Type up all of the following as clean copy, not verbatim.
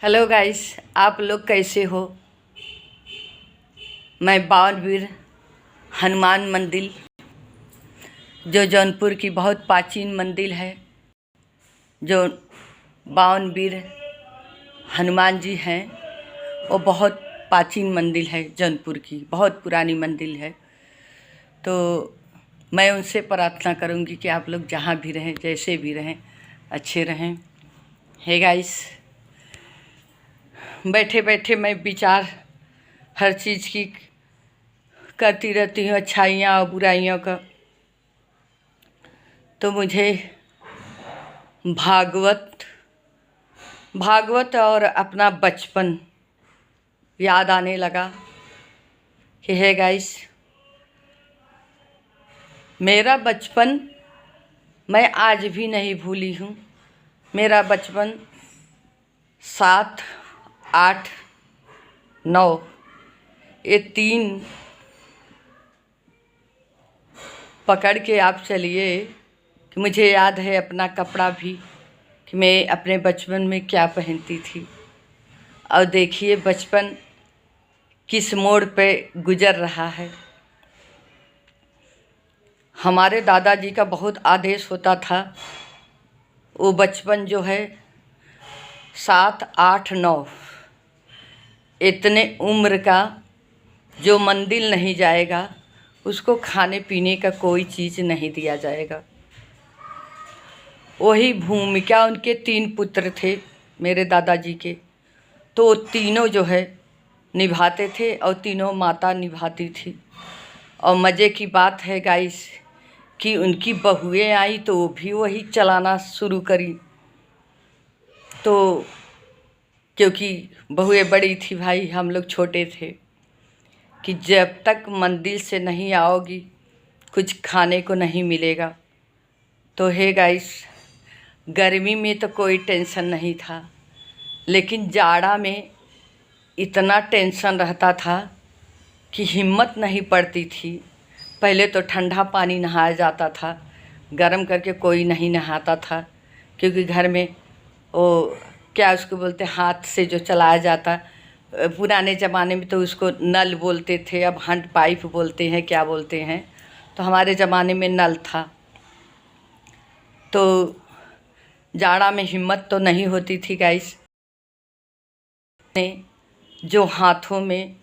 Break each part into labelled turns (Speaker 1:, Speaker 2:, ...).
Speaker 1: Hello guys, आप लोग कैसे हो। मैं बावनवीर हनुमान मंदिर, जो जौनपुर की बहुत प्राचीन मंदिर है, जो बावनवीर हनुमान जी हैं, वो बहुत प्राचीन मंदिर है। जौनपुर की बहुत पुरानी मंदिर है। तो मैं उनसे प्रार्थना करूंगी कि आप लोग जहाँ भी रहें, जैसे भी रहें, अच्छे रहें। हे गाइस, बैठे बैठे मैं विचार हर चीज़ की करती रहती हूँ, अच्छाइयाँ और बुराइयों का। तो मुझे भागवत और अपना बचपन याद आने लगा कि हे गाइस, मेरा बचपन मैं आज भी नहीं भूली हूँ। मेरा बचपन 7, 8, 9 ये 3 पकड़ के आप चलिए कि मुझे याद है अपना कपड़ा भी, कि मैं अपने बचपन में क्या पहनती थी। और देखिए बचपन किस मोड़ पे गुजर रहा है। हमारे दादाजी का बहुत आदेश होता था। वो बचपन जो है 7, 8, 9 इतने उम्र का जो मंदिर नहीं जाएगा, उसको खाने पीने का कोई चीज़ नहीं दिया जाएगा। वही भूमिका उनके 3 पुत्र थे मेरे दादाजी के, तो वो तीनों जो है निभाते थे और तीनों माता निभाती थी। और मज़े की बात है गाइस कि उनकी बहुएं आई तो वो भी वही चलाना शुरू करी। तो क्योंकि बहुएं बड़ी थी भाई, हम लोग छोटे थे, कि जब तक मंदिर से नहीं आओगी कुछ खाने को नहीं मिलेगा। तो हे गाइस, गर्मी में तो कोई टेंशन नहीं था, लेकिन जाड़ा में इतना टेंशन रहता था कि हिम्मत नहीं पड़ती थी। पहले तो ठंडा पानी नहाया जाता था, गर्म करके कोई नहीं नहाता था, क्योंकि घर में वो क्या उसको बोलते, हाथ से जो चलाया जाता। पुराने ज़माने में तो उसको नल बोलते थे, अब हैंड पाइप बोलते हैं, क्या बोलते हैं। तो हमारे ज़माने में नल था। तो जाड़ा में हिम्मत तो नहीं होती थी गाइस। ने जो हाथों में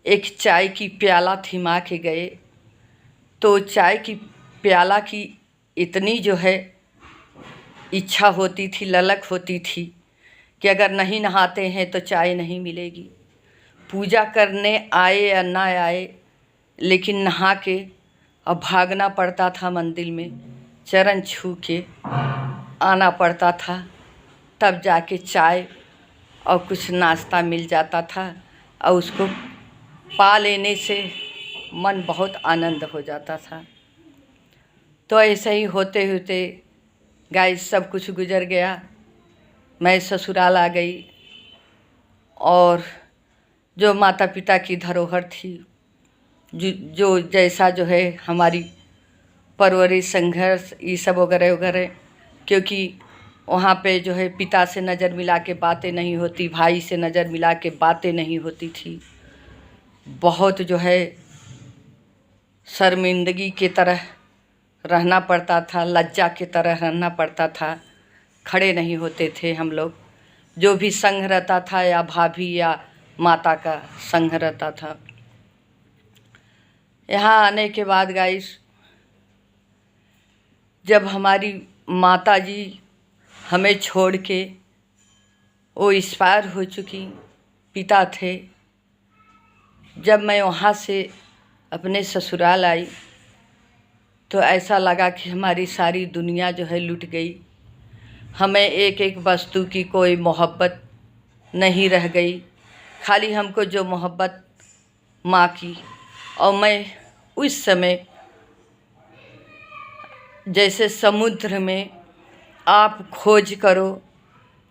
Speaker 1: एक चाय की प्याला थमा के गए, तो चाय की प्याला की इतनी जो है इच्छा होती थी, ललक होती थी कि अगर नहीं नहाते हैं तो चाय नहीं मिलेगी। पूजा करने आए या ना आए, लेकिन नहा के अब भागना पड़ता था मंदिर में, चरण छू के आना पड़ता था, तब जाके चाय और कुछ नाश्ता मिल जाता था। और उसको पा लेने से मन बहुत आनंद हो जाता था। तो ऐसे ही होते होते गाइस सब कुछ गुजर गया। मैं ससुराल आ गई, और जो माता पिता की धरोहर थी, जो जैसा जो है हमारी परवरिश, संघर्ष, ये सब वगैरह वगैरह, क्योंकि वहाँ पे जो है पिता से नज़र मिला के बातें नहीं होती, भाई से नज़र मिला के बातें नहीं होती थी। बहुत जो है शर्मिंदगी की तरह रहना पड़ता था, लज्जा की तरह रहना पड़ता था। खड़े नहीं होते थे हम लोग। जो भी संग रहता था, या भाभी या माता का संग रहता था। यहाँ आने के बाद गाइस, जब हमारी माता जी हमें छोड़ के वो एक्सपायर हो चुकी, पिता थे, जब मैं वहाँ से अपने ससुराल आई तो ऐसा लगा कि हमारी सारी दुनिया जो है लुट गई। हमें एक एक वस्तु की कोई मोहब्बत नहीं रह गई, खाली हमको जो मोहब्बत माँ की। और मैं उस समय जैसे समुद्र में आप खोज करो,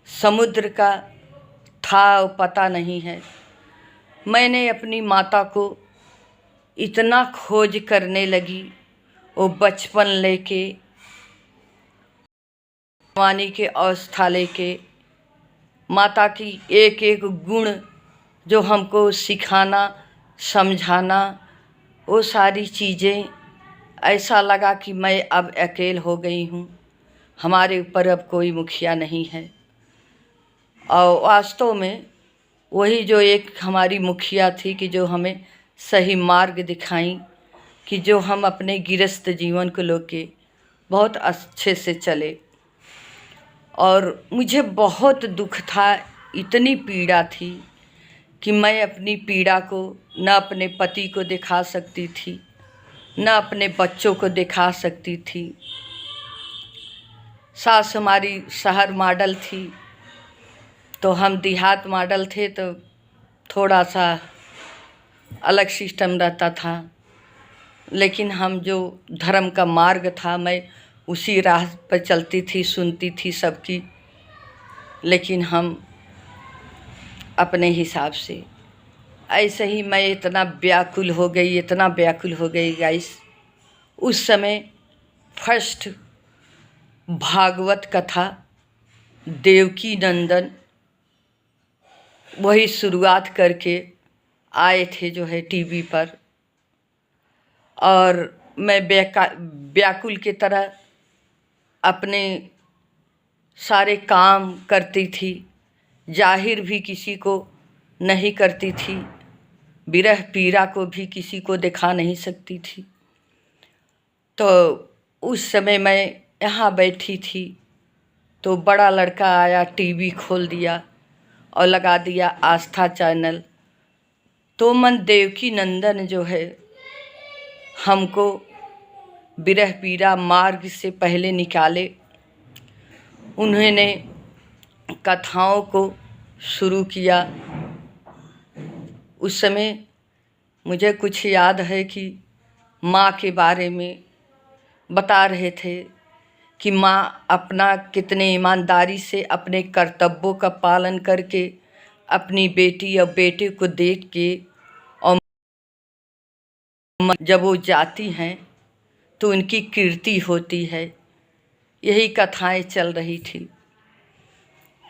Speaker 1: समुद्र का था वो पता नहीं है। मैंने अपनी माता को इतना खोज करने लगी, वो बचपन लेके जवानी के अवस्था लेके माता की एक एक गुण जो हमको सिखाना समझाना, वो सारी चीज़ें ऐसा लगा कि मैं अब अकेल हो गई हूँ, हमारे ऊपर अब कोई मुखिया नहीं है। और वास्तव में वही जो एक हमारी मुखिया थी कि जो हमें सही मार्ग दिखाई कि जो हम अपने गृहस्थ जीवन को लेके बहुत अच्छे से चले। और मुझे बहुत दुख था, इतनी पीड़ा थी कि मैं अपनी पीड़ा को न अपने पति को दिखा सकती थी, न अपने बच्चों को दिखा सकती थी। सास हमारी शहर मॉडल थी तो हम देहात मॉडल थे, तो थोड़ा सा अलग सिस्टम रहता था। लेकिन हम जो धर्म का मार्ग था, मैं उसी राह पर चलती थी, सुनती थी सबकी, लेकिन हम अपने हिसाब से। ऐसे ही मैं इतना व्याकुल हो गई, इतना व्याकुल हो गई गाइस। उस समय फर्स्ट भागवत कथा देवकी नंदन वही शुरुआत करके आए थे जो है टीवी पर, और मैं व्याकुल की तरह अपने सारे काम करती थी, जाहिर भी किसी को नहीं करती थी, विरह पीड़ा को भी किसी को दिखा नहीं सकती थी। तो उस समय मैं यहाँ बैठी थी तो बड़ा लड़का आया, टीवी खोल दिया और लगा दिया आस्था चैनल। तो मन देवकी नंदन जो है हमको विरह पीड़ा मार्ग से पहले निकाले। उन्होंने कथाओं को शुरू किया। उस समय मुझे कुछ याद है कि माँ के बारे में बता रहे थे कि माँ अपना कितने ईमानदारी से अपने कर्तव्यों का पालन करके अपनी बेटी और बेटे को देख के, और जब वो जाती हैं तो उनकी कीर्ति होती है। यही कथाएं चल रही थी।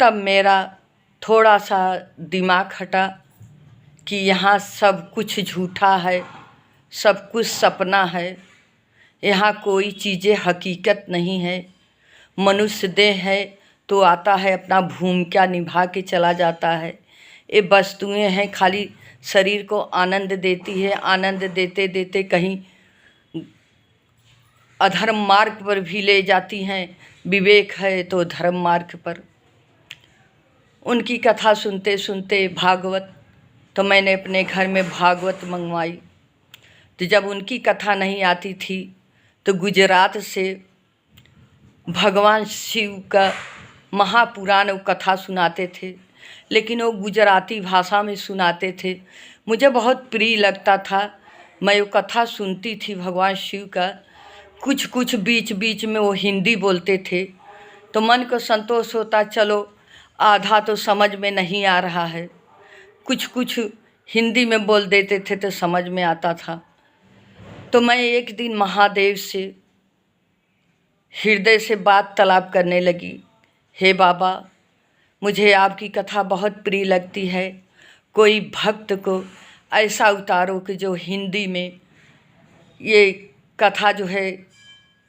Speaker 1: तब मेरा थोड़ा सा दिमाग हटा कि यहाँ सब कुछ झूठा है, सब कुछ सपना है, यहाँ कोई चीज़ें हकीकत नहीं है। मनुष्य देह है तो आता है, अपना भूमिका निभा के चला जाता है। ये वस्तुएं हैं, खाली शरीर को आनंद देती है, आनंद देते देते कहीं अधर्म मार्ग पर भी ले जाती हैं। विवेक है तो धर्म मार्ग पर। उनकी कथा सुनते सुनते भागवत, तो मैंने अपने घर में भागवत मंगवाई। तो जब उनकी कथा नहीं आती थी तो गुजरात से भगवान शिव का महापुराण कथा सुनाते थे, लेकिन वो गुजराती भाषा में सुनाते थे। मुझे बहुत प्रिय लगता था। मैं वो कथा सुनती थी भगवान शिव का। कुछ कुछ बीच बीच में वो हिंदी बोलते थे तो मन को संतोष होता, चलो आधा तो समझ में नहीं आ रहा है। कुछ कुछ हिंदी में बोल देते थे तो समझ में आता था। तो मैं एक दिन महादेव से हृदय से बात तलाब करने लगी, हे बाबा, मुझे आपकी कथा बहुत प्रिय लगती है। कोई भक्त को ऐसा उतारो कि जो हिंदी में ये कथा जो है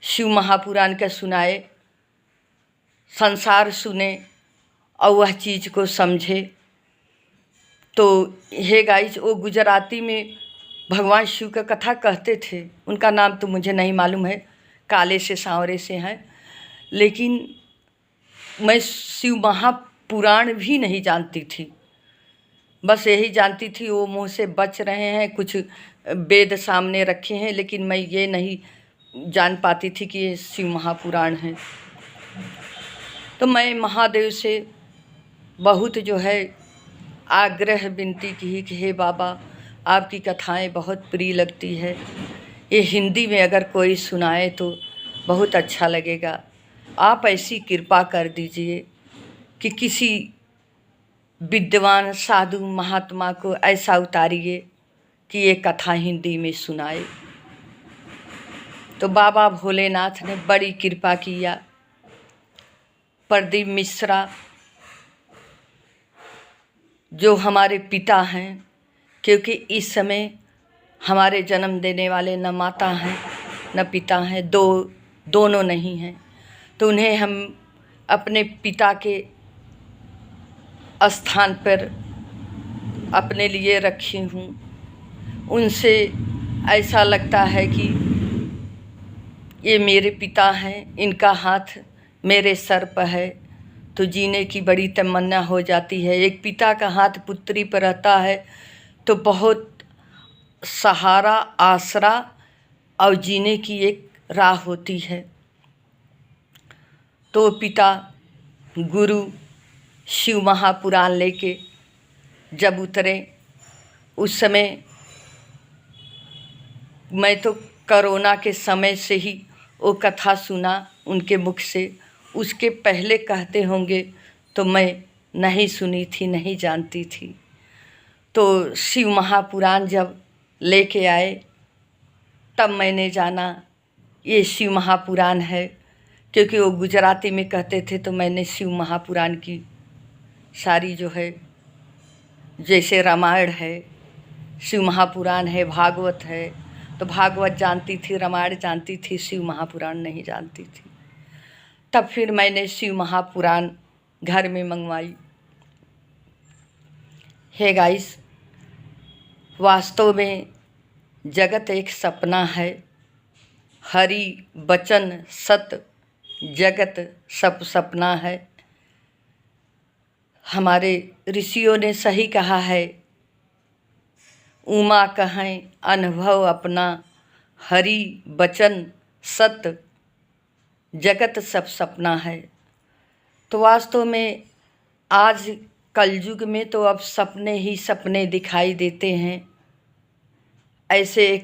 Speaker 1: शिव महापुराण का सुनाए, संसार सुने और वह चीज़ को समझे। तो हे गाइस, वो गुजराती में भगवान शिव का कथा कहते थे। उनका नाम तो मुझे नहीं मालूम है, काले से सांवरे से हैं, लेकिन मैं शिव महापुराण भी नहीं जानती थी। बस यही जानती थी वो मुँह से बच रहे हैं, कुछ वेद सामने रखे हैं, लेकिन मैं ये नहीं जान पाती थी कि ये शिव महापुराण है। तो मैं महादेव से बहुत जो है आग्रह विनती की कि हे बाबा, आपकी कथाएं बहुत प्रिय लगती है, ये हिंदी में अगर कोई सुनाए तो बहुत अच्छा लगेगा। आप ऐसी कृपा कर दीजिए कि किसी विद्वान साधु महात्मा को ऐसा उतारिए कि ये कथा हिंदी में सुनाए। तो बाबा भोलेनाथ ने बड़ी कृपा किया। प्रदीप मिश्रा जो हमारे पिता हैं, क्योंकि इस समय हमारे जन्म देने वाले न माता हैं न पिता हैं, दोनों नहीं हैं। तो उन्हें हम अपने पिता के स्थान पर अपने लिए रखी हूँ। उनसे ऐसा लगता है कि ये मेरे पिता हैं, इनका हाथ मेरे सर पर है, तो जीने की बड़ी तमन्ना हो जाती है। एक पिता का हाथ पुत्री पर रहता है तो बहुत सहारा, आसरा और जीने की एक राह होती है। तो पिता गुरु शिव महापुराण लेके जब उतरे, उस समय मैं तो कोरोना के समय से ही वो कथा सुना उनके मुख से। उसके पहले कहते होंगे तो मैं नहीं सुनी थी, नहीं जानती थी। तो शिव महापुराण जब लेके आए तब मैंने जाना ये शिव महापुराण है, क्योंकि वो गुजराती में कहते थे। तो मैंने शिव महापुराण की सारी जो है, जैसे रामायण है, शिव महापुराण है, भागवत है, तो भागवत जानती थी, रामायण जानती थी, शिव महापुराण नहीं जानती थी। तब फिर मैंने शिव महापुराण घर में मंगवाई। हे गाइस, वास्तव में जगत एक सपना है। हरि वचन सत, जगत सब सपना है। हमारे ऋषियों ने सही कहा है, उमा कहें अनुभव अपना, हरि वचन सत, जगत सब सपना है। तो वास्तव में आज कलयुग में तो अब सपने ही सपने दिखाई देते हैं। ऐसे एक